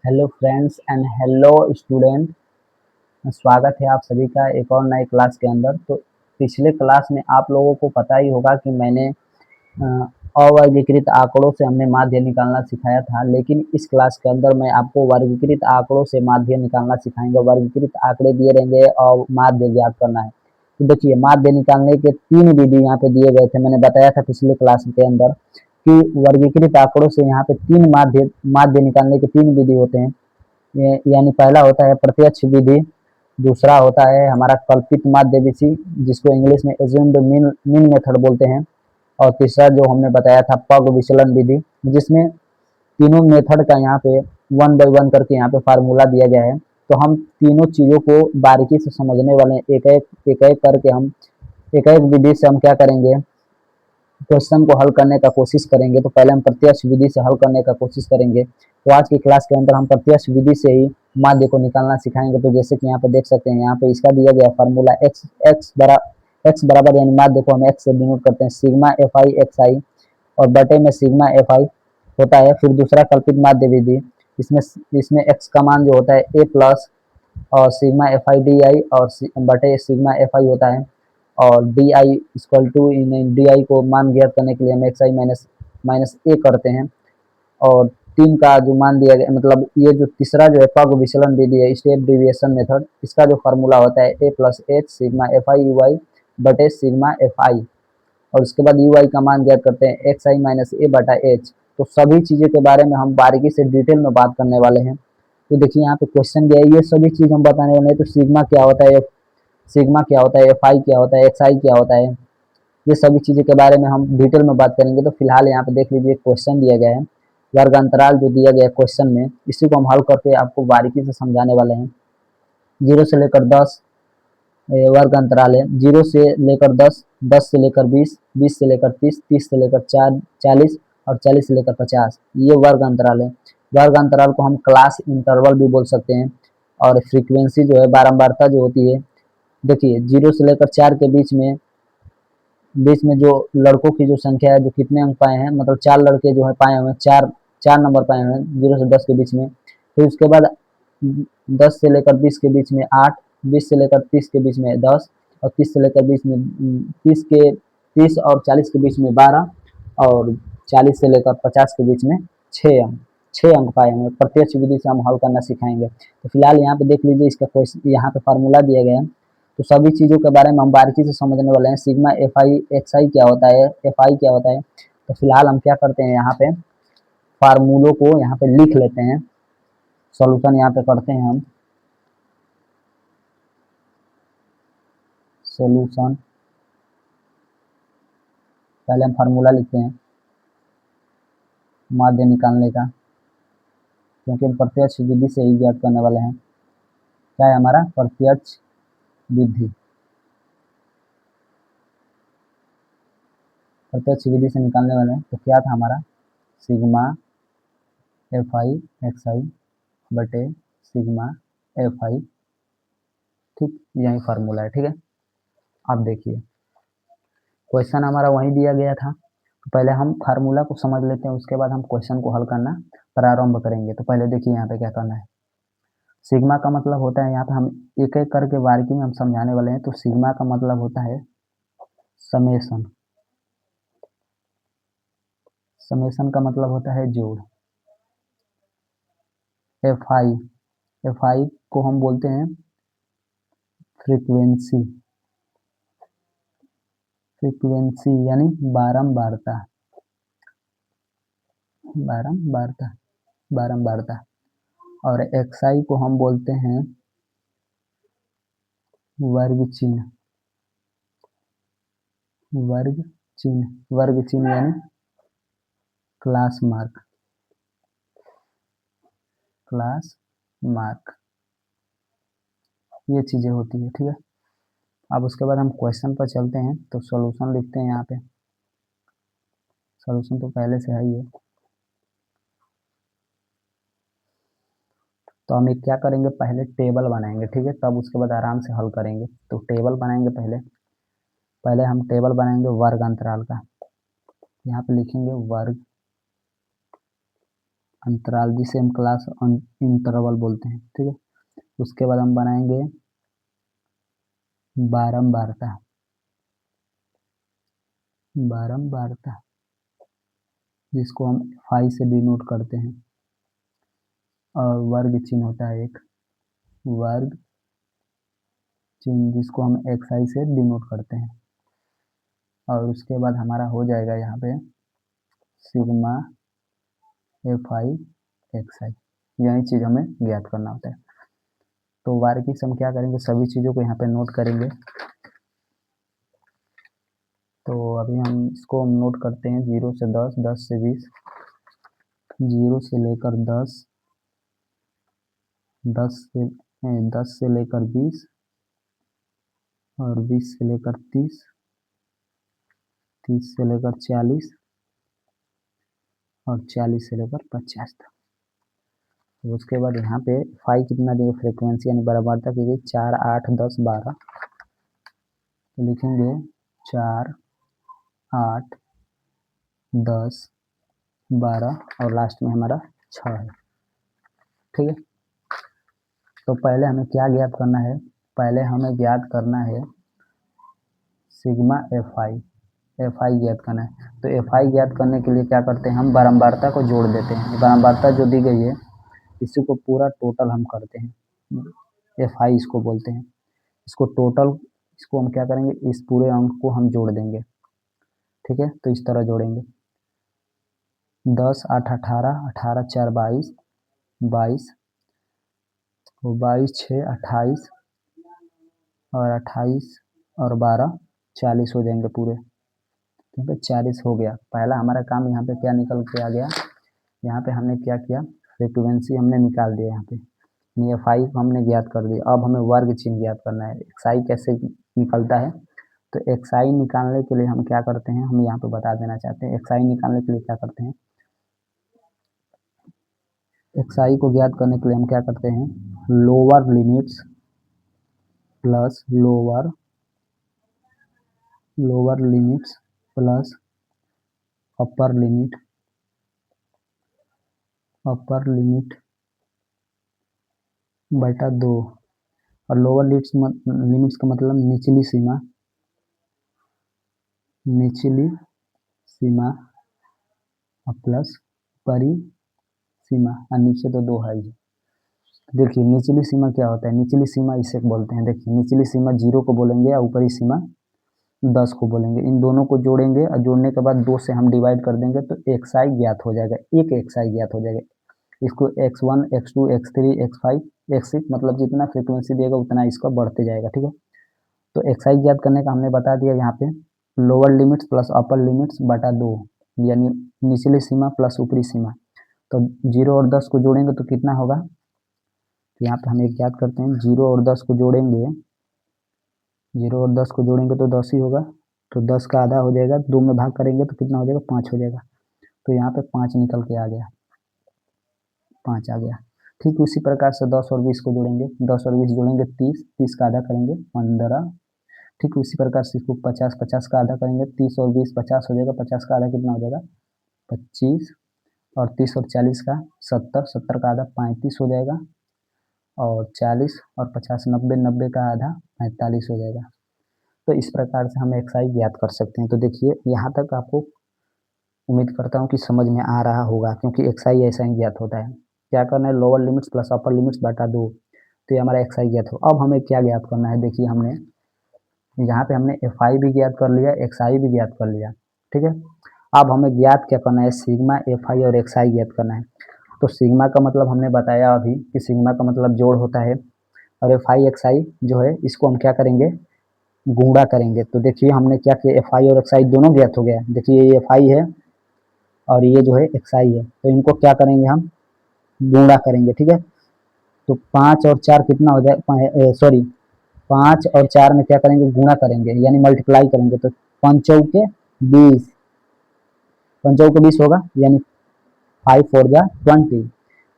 Hello friends and hello student. स्वागत है आप सभी का एक और नए क्लास के अंदर। तो पिछले क्लास में आप लोगों को पता ही होगा कि मैंने अवर्गीकृत आंकड़ों से हमने माध्य निकालना सिखाया था, लेकिन इस क्लास के अंदर मैं आपको वर्गीकृत आंकड़ों से माध्य निकालना सिखाएंगे। वर्गीकृत आंकड़े दिए रहेंगे और माध्य ज्ञात करना है। तो देखिए, माध्य निकालने के 3 विधि यहाँ पे दिए गए थे। मैंने बताया था पिछले क्लास के अंदर कि वर्गीकृत आंकड़ों से यहाँ पे 3 माध्य माध्य निकालने के 3 विधि होते हैं। यानी पहला होता है प्रत्यक्ष विधि, दूसरा होता है हमारा कल्पित माध्य विधि जिसको इंग्लिश में एज्यूम्ड मीन मेथड बोलते हैं, और तीसरा जो हमने बताया था पग विचलन विधि, जिसमें तीनों मेथड का यहाँ पे वन बाय वन करके यहाँ पे फार्मूला दिया गया है। तो हम तीनों चीज़ों को बारीकी से समझने वाले हैं। एक एक करके हम एक एक विधि से हम क्या करेंगे, क्वेश्चन को हल करने का कोशिश करेंगे। तो पहले हम प्रत्यक्ष विधि से हल करने का कोशिश करेंगे। तो आज की क्लास के अंदर हम प्रत्यक्ष विधि से ही माध्य को निकालना सिखाएंगे। तो जैसे कि यहाँ पे देख सकते हैं, यहाँ पे इसका दिया गया फार्मूला एक्स बराबर यानी माध्य को हम एक्स से डिनोट करते हैं, सिग्मा एफ आई एक्स आई, और बटे में सिग्मा एफ आई होता है। फिर दूसरा कल्पित माध्य विधि, इसमें इसमें एक्स का मान जो होता है ए प्लस और sigma F I D I और बटे सिग्मा एफ आई होता है, और डी आई इक्वल टू इन डी आई को मान ज्ञात करने के लिए हम X I minus minus A करते हैं। और 3 का जो मान दिया गया, मतलब ये जो तीसरा जो है पग विचलन विधि है, स्टेप डेविएशन मेथड, इसका जो फार्मूला होता है A plus H sigma F I U I बटे सिग्मा एफ आई, और उसके बाद यू आई का मान ज्ञात करते हैं एक्स आई माइनस ए बटा एच। तो सभी चीज़ों के बारे में हम बारीकी से डिटेल में बात करने वाले हैं। तो देखिए, यहाँ पे क्वेश्चन दिया है, ये सभी चीज़ हम बताने वाले हैं। तो सिग्मा क्या होता है, सिग्मा क्या होता है, एफ आई क्या होता है, एक्स आई क्या होता है, ये सभी चीज़ों के बारे में हम डिटेल में बात करेंगे। तो फिलहाल यहाँ पे देख लीजिए, क्वेश्चन दिया गया है, वर्ग अंतराल जो दिया गया है क्वेश्चन में, इसी को हम हल करके आपको बारीकी से समझाने वाले हैं। 0 से लेकर 10 वर्ग अंतराल है, 0 से लेकर 10, 10 से लेकर 20, 20 से लेकर 30, 30 से लेकर 40 और 40 से लेकर 50, ये वर्ग अंतराल है। वर्ग अंतराल को हम क्लास इंटरवल भी बोल सकते हैं। और फ्रीक्वेंसी जो है, बारंबारता जो होती है, देखिए 0 से लेकर 4 के बीच में जो लड़कों की जो संख्या है, जो कितने अंक पाए हैं, मतलब 4 लड़के जो है पाए हुए हैं, चार चार नंबर पाए हुए हैं 0 से 10 के बीच में। फिर उसके बाद 10 से लेकर 20 के बीच में 8, 20 से लेकर 30 के बीच में 10, और 30 से लेकर 20 में 30 और 40 के बीच में 12, और 40 से लेकर 50 के बीच में 6 अंक। 6 अंक पाए हुए हैं। प्रत्यक्ष विधि से हम हल करना सिखाएंगे। तो फिलहाल यहाँ पे देख लीजिए, इसका क्वेश्चन यहाँ पे फार्मूला दिया गया है। तो सभी चीज़ों के बारे में हम बारीकी से समझने वाले हैं। सिग्मा एफ आई एक्स आई क्या होता है, एफ आई क्या होता है। तो फिलहाल हम क्या करते हैं, यहाँ पे फार्मूलों को यहाँ पे लिख लेते हैं, सॉल्यूशन यहाँ पे करते हैं हम। सॉल्यूशन, पहले हम फार्मूला लिखते हैं माध्य निकालने का, क्योंकि हम प्रत्यक्ष विधि से ही ज्ञात करने वाले हैं। क्या है हमारा प्रत्यक्ष विधि, प्रत्यक्ष विधि से निकालने वाले हैं। तो क्या था हमारा, सिग्मा एफ आई एक्स आई बटे सिग्मा एफ आई, ठीक, यही फार्मूला है। ठीक है, अब देखिए क्वेश्चन हमारा वहीं दिया गया था। तो पहले हम फार्मूला को समझ लेते हैं, उसके बाद हम क्वेश्चन को हल करना प्रारंभ करेंगे। तो पहले देखिए यहाँ पे क्या करना है। सिग्मा का मतलब होता है, यहाँ पे हम एक एक करके बारीकी में हम समझाने वाले हैं। तो सिग्मा का मतलब होता है समेशन, समेशन का मतलब होता है जोड़। एफ आई, एफ आई को हम बोलते हैं फ्रीक्वेंसी, फ्रीक्वेंसी यानी बारंबारता, बारंबारता, बारंबारता। और एक्सआई को हम बोलते हैं वर्ग चिन्ह, वर्ग चिन्ह, वर्ग चिन्ह यानी क्लास मार्क, क्लास मार्क, ये चीज़ें होती है। ठीक है, अब उसके बाद हम क्वेश्चन पर चलते हैं। तो सॉल्यूशन लिखते हैं यहाँ पे, सॉल्यूशन तो पहले से है ही है। तो हम एक क्या करेंगे, पहले टेबल बनाएंगे, ठीक है, तब उसके बाद आराम से हल करेंगे। तो टेबल बनाएंगे, पहले पहले हम टेबल बनाएंगे वर्ग अंतराल का। यहाँ पे लिखेंगे वर्ग अंतराल जिसे हम क्लास इंटरवल बोलते हैं, ठीक है। उसके बाद हम बनाएंगे बारंबारता, बारंबारता जिसको हम फाई से डिनोट करते हैं, और वर्ग चिन्ह होता है एक, वर्ग चिन्ह जिसको हम एक्स से डिनोट करते हैं। और उसके बाद हमारा हो जाएगा यहाँ पे सिग्मा एफ आई एक्स आई, यही चीज़ हमें ज्ञात करना होता है। तो बारीकी से हम क्या करेंगे, सभी चीज़ों को यहाँ पे नोट करेंगे। तो अभी हम इसको नोट करते हैं 0 से 10, 10 से 20, 0 से लेकर 10, 10 से लेकर 20, और 20 से लेकर 30, 30 से लेकर 40, और 40 से लेकर 50 तक। तो उसके बाद यहाँ पे फाई कितना देंगे, फ्रीक्वेंसी यानी बराबरता की गई 4, 8, 10, 12। तो लिखेंगे 4, 8, 10, 12 और लास्ट में हमारा 6 है, ठीक है। तो पहले हमें क्या ज्ञात करना है, पहले हमें ज्ञात करना है सिग्मा एफ आई ज्ञात करना है। तो एफ आई ज्ञात करने के लिए क्या करते हैं, हम बारंबारता को जोड़ देते हैं। बारंबारता जो दी गई है इसी को पूरा टोटल हम करते हैं, एफ आई इसको बोलते हैं। इसको टोटल, इसको हम क्या करेंगे, इस पूरे अंक को हम जोड़ देंगे, ठीक है। तो इस तरह जोड़ेंगे 10, 8, 18, 18, 4, 22, 22, 22, 6, 28, और 28 और 12, 40 हो जाएंगे पूरे, ठीक है। 40 हो गया। पहला हमारा काम यहाँ पे क्या निकल के आ गया, यहाँ पे हमने क्या किया, फ्रीक्वेंसी हमने निकाल दिया यहाँ पे, ये फाई हमने ज्ञात कर दिया। अब हमें वर्ग चिन्ह ज्ञात करना है, एक्साई कैसे निकलता है। तो एक्साई निकालने के लिए हम क्या करते हैं, हम यहाँ पे बता देना चाहते हैं। एक्साई निकालने के लिए क्या करते हैं, एक्साई को ज्ञात करने के लिए हम क्या करते हैं, lower limits plus lower limits plus upper limit बटा 2। और लोअर लिमिट्स का मतलब निचली सीमा और प्लस परी सीमा, और नीचे तो 2 है ही। देखिए निचली सीमा क्या होता है, निचली सीमा इसे बोलते हैं, देखिए निचली सीमा 0 को बोलेंगे और ऊपरी सीमा 10 को बोलेंगे। इन दोनों को जोड़ेंगे और जोड़ने के बाद 2 से हम डिवाइड कर देंगे तो एक्स आई ज्ञात हो जाएगा, एक एक्स आई ज्ञात हो जाएगा। इसको x1, x2, x3, x5, x6 मतलब जितना फ्रीक्वेंसी देगा उतना इसका बढ़ते जाएगा, ठीक है। तो एक्स आई ज्ञात करने का हमने बता दिया यहाँ पे, लोअर लिमिट्स प्लस अपर लिमिट्स बटा 2, यानी निचली सीमा प्लस ऊपरी सीमा। तो 0 और 10 को जोड़ेंगे तो कितना होगा, तो यहाँ पे हम एक याद करते हैं, 0 और 10 को जोड़ेंगे, 0 और 10 को जोड़ेंगे तो 10 ही होगा। तो 10 का आधा हो जाएगा, 2 में भाग करेंगे तो कितना हो जाएगा, 5 हो जाएगा। तो यहाँ पे 5 निकल के आ गया, 5 आ गया। ठीक उसी प्रकार से 10 और 20 को जोड़ेंगे, 10 और 20 जोड़ेंगे 30, 30 का आधा करेंगे 15। ठीक उसी प्रकार से इसको 50, 50 का आधा करेंगे, 30 और 20 50 हो जाएगा, 50 का आधा कितना हो जाएगा 25, और 30 और 40 का 70, 70 का आधा 35 हो जाएगा, और 40 और 50 90, 90 का आधा 45 हो जाएगा। तो इस प्रकार से हम एक्स आई ज्ञात कर सकते हैं। तो देखिए यहाँ तक आपको उम्मीद करता हूँ कि समझ में आ रहा होगा, क्योंकि एक्स आई ऐसा ही ज्ञात होता है। क्या करना है, लोअर लिमिट्स प्लस अपर लिमिट्स बटा 2, तो ये हमारा एक्स आई ज्ञात हो। अब हमें क्या ज्ञात करना है, देखिए हमने यहाँ पे हमने एफ आई भी ज्ञात कर लिया, एक्स आई भी ज्ञात कर लिया, ठीक है। अब हमें ज्ञात क्या करना है, सिग्मा एफ आई और एक्स आई ज्ञात करना है। तो सिग्मा का मतलब हमने बताया अभी कि सिग्मा का मतलब जोड़ होता है, और एफ आई एक्स आई जो है इसको हम क्या करेंगे, गुणा करेंगे। तो देखिए हमने क्या किया, एफ आई और एक्स आई दोनों ज्ञात हो गया। देखिए ये एफ आई है और ये जो है एक्स आई है, तो इनको क्या करेंगे, हम गुणा करेंगे, ठीक है। तो 5 और 4 कितना हो जाए, सॉरी 5 और 4 में क्या करेंगे, गुणा करेंगे यानी मल्टीप्लाई करेंगे। तो 5 के 20, 5 के 20 होगा, यानी 5 4 जा 20।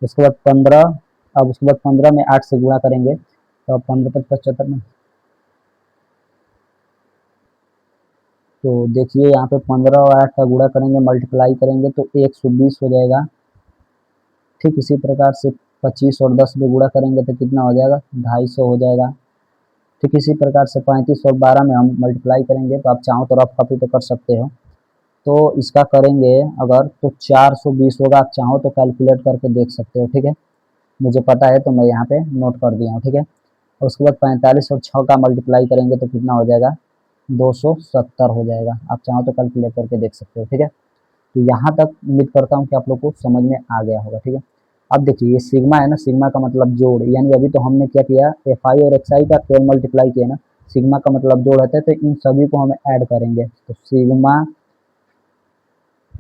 उसके बाद 15, अब उसके बाद 15 में 8 से गुणा करेंगे, तो 15 75 में, तो देखिए यहाँ पे 15 और 8 का गुणा करेंगे, मल्टीप्लाई करेंगे तो 120 हो जाएगा, ठीक इसी प्रकार से 25 और 10 में गुणा करेंगे तो कितना हो जाएगा, 250 हो जाएगा। ठीक इसी प्रकार से 35 और 12 में हम मल्टीप्लाई करेंगे तो आप चाहो तो रफ कॉपी पे कर सकते हो। तो इसका करेंगे अगर तो 420 होगा, आप चाहो तो कैलकुलेट करके देख सकते हो। ठीक है, मुझे पता है तो मैं यहाँ पे नोट कर दिया हूँ। ठीक है, और उसके बाद 45 और 6 का मल्टीप्लाई करेंगे तो कितना हो जाएगा, 270 हो जाएगा। आप चाहो तो कैलकुलेट करके देख सकते हो। ठीक है, तो यहाँ तक उम्मीद करता हूँ कि आप लोग को समझ में आ गया होगा। ठीक है, अब देखिए ये सिग्मा है ना, सिग्मा का मतलब जोड़, यानी अभी तो हमने क्या किया, एफ आई और एक्स आई का केवल मल्टीप्लाई किया ना, सिग्मा का मतलब जोड़ होता है, तो इन सभी को हम ऐड करेंगे। तो सिग्मा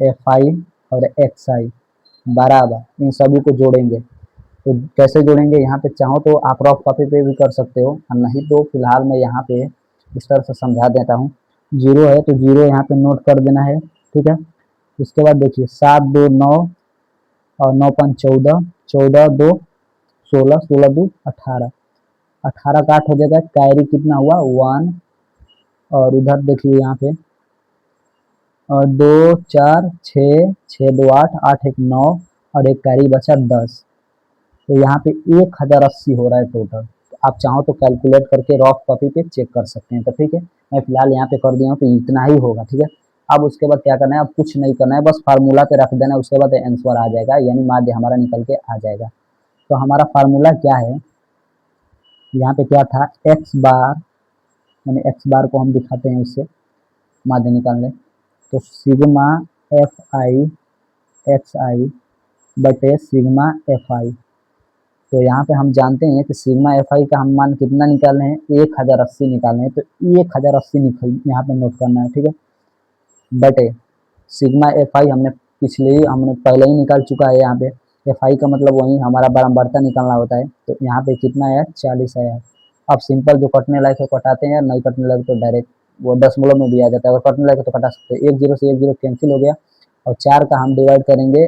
एफ आई और एक्स आई बराबर इन सभी को जोड़ेंगे। तो कैसे जोड़ेंगे, यहाँ पे चाहो तो आप रफ कॉपी पे भी कर सकते हो, और नहीं तो फिलहाल मैं यहाँ पे इस तरह से समझा देता हूँ। जीरो है तो जीरो यहाँ पे नोट कर देना है। ठीक है, उसके बाद देखिए 7 2 9 और 9 5 14, 14 2 16, 16 2 18, 18 का 8 हो जाएगा, कैरी कितना हुआ 1, और उधर देखिए यहाँ पे और 2 4 6, 6 2 8, 8 1 9, और एक कैरी बचा 10। तो यहाँ पे 1080 हो रहा है टोटल। तो आप चाहो तो कैलकुलेट करके रफ कॉपी पे चेक कर सकते हैं। तो ठीक है, मैं फिलहाल यहाँ पे कर दिया हूँ, तो इतना ही होगा। ठीक है, अब उसके बाद क्या करना है, अब कुछ नहीं करना है, बस फार्मूला पे रख देना है, उसके बाद आंसर आ जाएगा, यानी माध्य हमारा निकल के आ जाएगा। तो हमारा फार्मूला क्या है, यहाँ पे क्या था, एक्स बार, यानी एक्स बार को हम दिखाते हैं उससे माध्य निकालने। तो सिग्मा एफ आई एक्स आई बटे सिग्मा एफ आई। तो यहाँ पे हम जानते हैं कि सिग्मा एफ आई का हम मान कितना निकालने हैं, 1080 निकालने हैं। तो 1080 निकल यहाँ पे नोट करना है। ठीक है, बटे सिग्मा एफ आई हमने पहले ही निकाल चुका है। यहाँ पे एफ आई का मतलब वही हमारा बारंबारता निकालना होता है। तो यहाँ पे कितना है, 40 है। अब सिंपल जो कटने लायक है कटाते हैं, नहीं कटने लायक तो डायरेक्ट वो दशमलव में भी आ जाता है। अगर कटने लायक है तो कटा सकते हैं, 1 0 से 1 0 कैंसिल हो गया, और 4 का हम डिवाइड करेंगे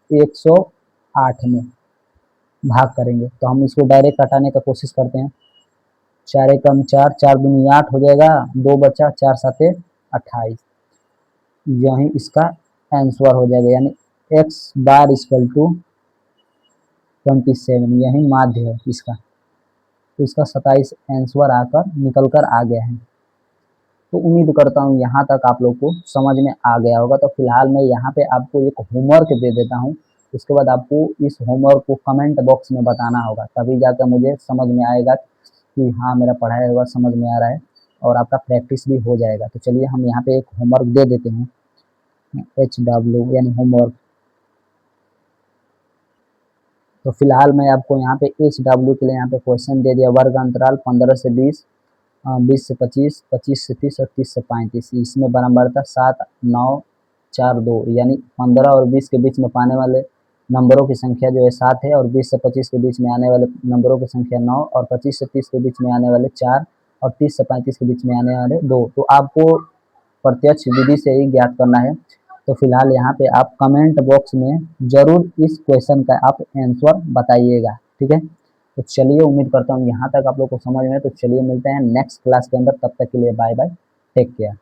108 में भाग करेंगे। तो हम इसको डायरेक्ट हटाने का कोशिश करते हैं। 4 एकम 4, 4 दूनी 8 हो जाएगा, 2 बचा, 4 साते 28। यही इसका आंसर हो जाएगा, यानी एक्स बार इक्वल टू 27, यही माध्य है इसका। तो इसका 27 आंसर आकर निकल कर आ गया है। तो उम्मीद करता हूँ यहाँ तक आप लोग को समझ में आ गया होगा। तो फिलहाल मैं यहाँ पे आपको एक होमवर्क दे देता हूँ, उसके बाद आपको इस होमवर्क को कमेंट बॉक्स में बताना होगा, तभी जाकर मुझे समझ में आएगा कि हाँ मेरा पढ़ाया हुआ समझ में आ रहा है, और आपका प्रैक्टिस भी हो जाएगा। तो चलिए हम यहाँ पे एक होमवर्क दे देते हैं, HW यानी होमवर्क। तो फिलहाल मैं आपको यहाँ पे HW के लिए यहाँ पे क्वेश्चन दे दिया, वर्ग अंतराल 15 से 20, 20 से 25, 25 से 30 और 30 से 35। इसमें बारंबारता 7 9 4 2, यानी 15 और 20 के बीच में पाने वाले नंबरों की संख्या जो है 7 है, और 20 से 25 के बीच में आने वाले नंबरों की संख्या 9, और 25 से 30 के बीच में आने वाले 4, और 30 से 35 के बीच में आने वाले 2। तो आपको प्रत्यक्ष विधि से ही ज्ञात करना है। तो फिलहाल यहाँ पे आप कमेंट बॉक्स में जरूर इस क्वेश्चन का आप आंसर बताइएगा। ठीक है, तो चलिए उम्मीद करता हूँ यहाँ तक आप लोग को समझ में। तो चलिए मिलते हैं नेक्स्ट क्लास के अंदर, तब तक के लिए बाय बाय, टेक केयर।